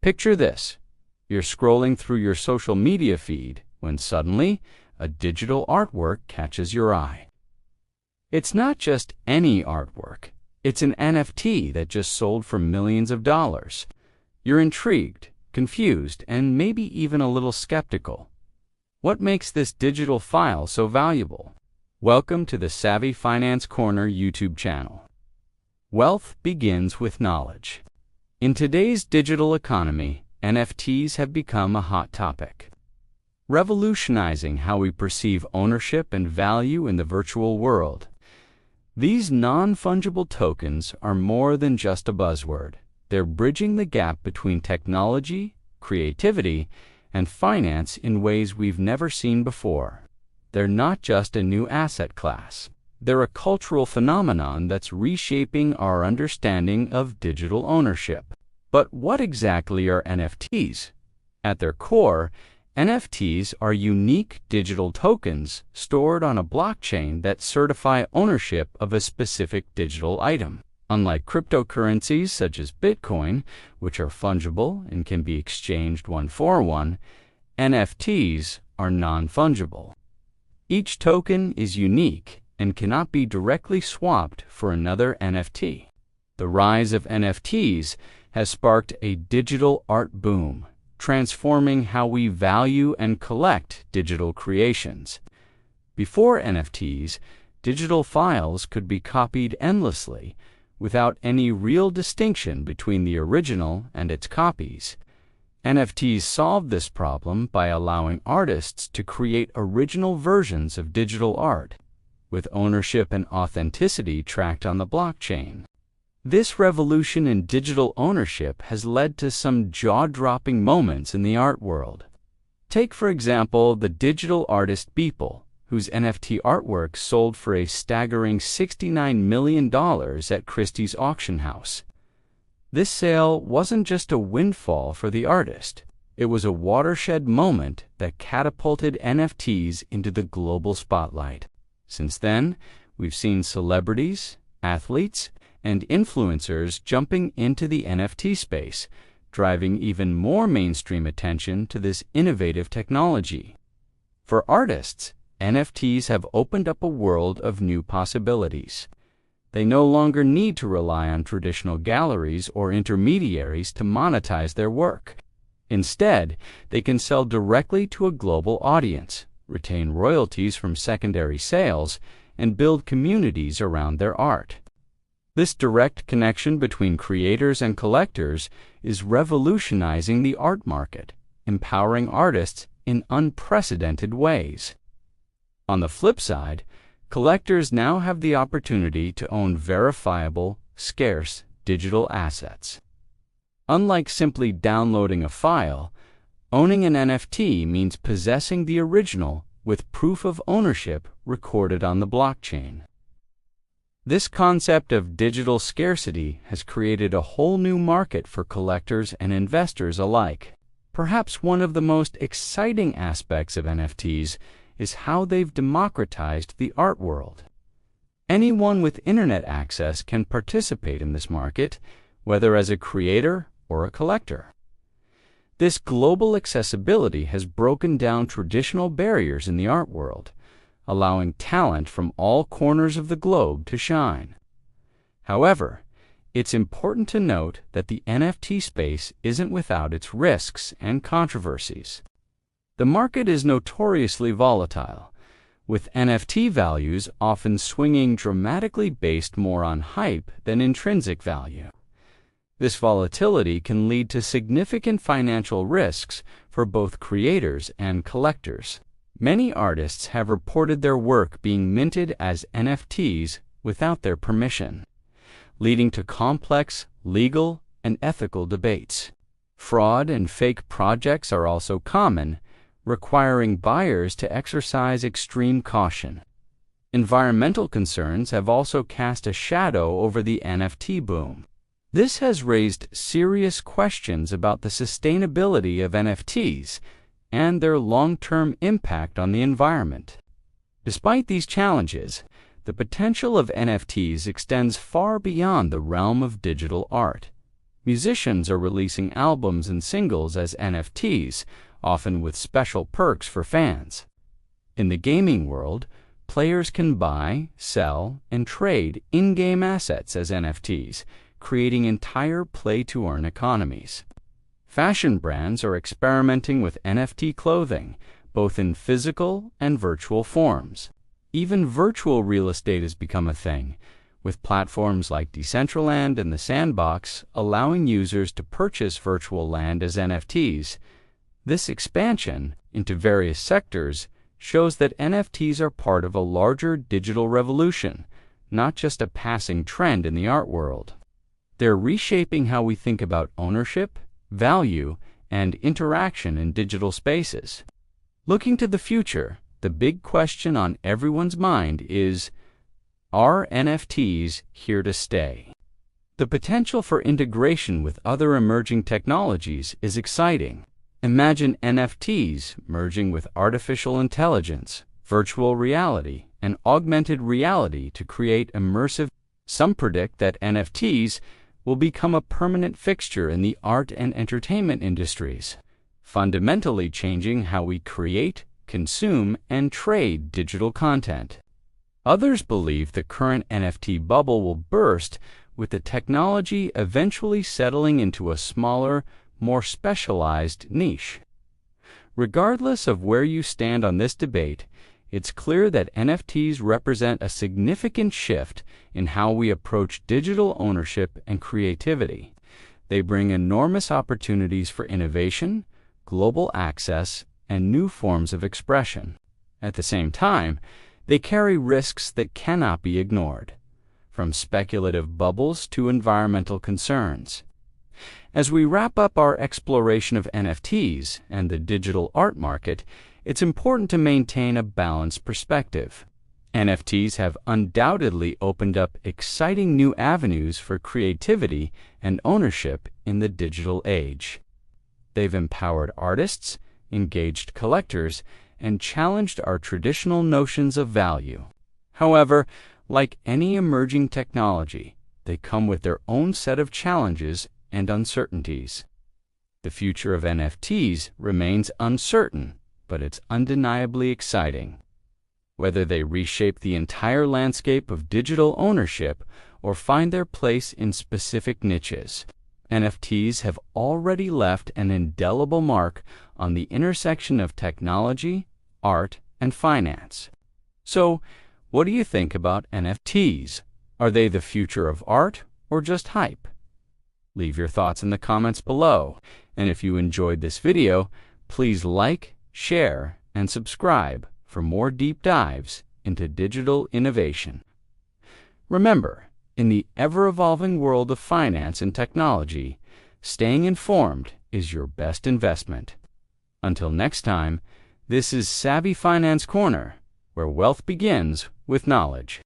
Picture this. You're scrolling through your social media feed when suddenly a digital artwork catches your eye. It's not just any artwork. It's an NFT that just sold for millions of dollars. You're intrigued, confused, and maybe even a little skeptical. What makes this digital file so valuable? Welcome to the Savvy Finance Corner YouTube channel. Wealth begins with knowledge. In today's digital economy, NFTs have become a hot topic, revolutionizing how we perceive ownership and value in the virtual world. These non-fungible tokens are more than just a buzzword. They're bridging the gap between technology, creativity, and finance in ways we've never seen before. They're not just a new asset class. They're a cultural phenomenon that's reshaping our understanding of digital ownership. But what exactly are NFTs? At their core, NFTs are unique digital tokens stored on a blockchain that certify ownership of a specific digital item. Unlike cryptocurrencies such as Bitcoin, which are fungible and can be exchanged one for one, NFTs are non-fungible. Each token is unique and cannot be directly swapped for another NFT. The rise of NFTs has sparked a digital art boom, transforming how we value and collect digital creations. Before NFTs, digital files could be copied endlessly without any real distinction between the original and its copies. NFTs solved this problem by allowing artists to create original versions of digital art, with ownership and authenticity tracked on the blockchain. This revolution in digital ownership has led to some jaw-dropping moments in the art world. Take, for example, the digital artist Beeple, whose NFT artwork sold for a staggering $69 million at Christie's auction house. This sale wasn't just a windfall for the artist. It was a watershed moment that catapulted NFTs into the global spotlight. Since then, we've seen celebrities, athletes, and influencers jumping into the NFT space, driving even more mainstream attention to this innovative technology. For artists, NFTs have opened up a world of new possibilities. They no longer need to rely on traditional galleries or intermediaries to monetize their work. Instead, they can sell directly to a global audience, retain royalties from secondary sales, and build communities around their art. This direct connection between creators and collectors is revolutionizing the art market, empowering artists in unprecedented ways. On the flip side, collectors now have the opportunity to own verifiable, scarce digital assets. Unlike simply downloading a file, owning an NFT means possessing the original with proof of ownership recorded on the blockchain. This concept of digital scarcity has created a whole new market for collectors and investors alike. Perhaps one of the most exciting aspects of NFTs is how they've democratized the art world. Anyone with internet access can participate in this market, whether as a creator or a collector. This global accessibility has broken down traditional barriers in the art world, allowing talent from all corners of the globe to shine. However, it's important to note that the NFT space isn't without its risks and controversies. The market is notoriously volatile, with NFT values often swinging dramatically based more on hype than intrinsic value. This volatility can lead to significant financial risks for both creators and collectors. Many artists have reported their work being minted as NFTs without their permission, leading to complex legal and ethical debates. Fraud and fake projects are also common, requiring buyers to exercise extreme caution. Environmental concerns have also cast a shadow over the NFT boom. This has raised serious questions about the sustainability of NFTs and their long-term impact on the environment. Despite these challenges, the potential of NFTs extends far beyond the realm of digital art. Musicians are releasing albums and singles as NFTs, often with special perks for fans. In the gaming world, players can buy, sell, and trade in-game assets as NFTs, creating entire play-to-earn economies. Fashion brands are experimenting with NFT clothing, both in physical and virtual forms. Even virtual real estate has become a thing, with platforms like Decentraland and The Sandbox allowing users to purchase virtual land as NFTs. This expansion into various sectors shows that NFTs are part of a larger digital revolution, not just a passing trend in the art world. They're reshaping how we think about ownership, value, and interaction in digital spaces. Looking to the future, the big question on everyone's mind is, are NFTs here to stay? The potential for integration with other emerging technologies is exciting. Imagine NFTs merging with artificial intelligence, virtual reality, and augmented reality to create immersive. Some predict that NFTs will become a permanent fixture in the art and entertainment industries, fundamentally changing how we create, consume, and trade digital content. Others believe the current NFT bubble will burst, with the technology eventually settling into a smaller, more specialized niche. Regardless of where you stand on this debate, it's clear that NFTs represent a significant shift in how we approach digital ownership and creativity. They bring enormous opportunities for innovation, global access, and new forms of expression. At the same time, they carry risks that cannot be ignored, from speculative bubbles to environmental concerns. As we wrap up our exploration of NFTs and the digital art market, it's important to maintain a balanced perspective. NFTs have undoubtedly opened up exciting new avenues for creativity and ownership in the digital age. They've empowered artists, engaged collectors, and challenged our traditional notions of value. However, like any emerging technology, they come with their own set of challenges and uncertainties. The future of NFTs remains uncertain, but it's undeniably exciting. Whether they reshape the entire landscape of digital ownership or find their place in specific niches, NFTs have already left an indelible mark on the intersection of technology, art, and finance. So, what do you think about NFTs? Are they the future of art or just hype? Leave your thoughts in the comments below, and if you enjoyed this video, please like, share, and subscribe for more deep dives into digital innovation. Remember, in the ever-evolving world of finance and technology, staying informed is your best investment. Until next time, this is Savvy Finance Corner, where wealth begins with knowledge.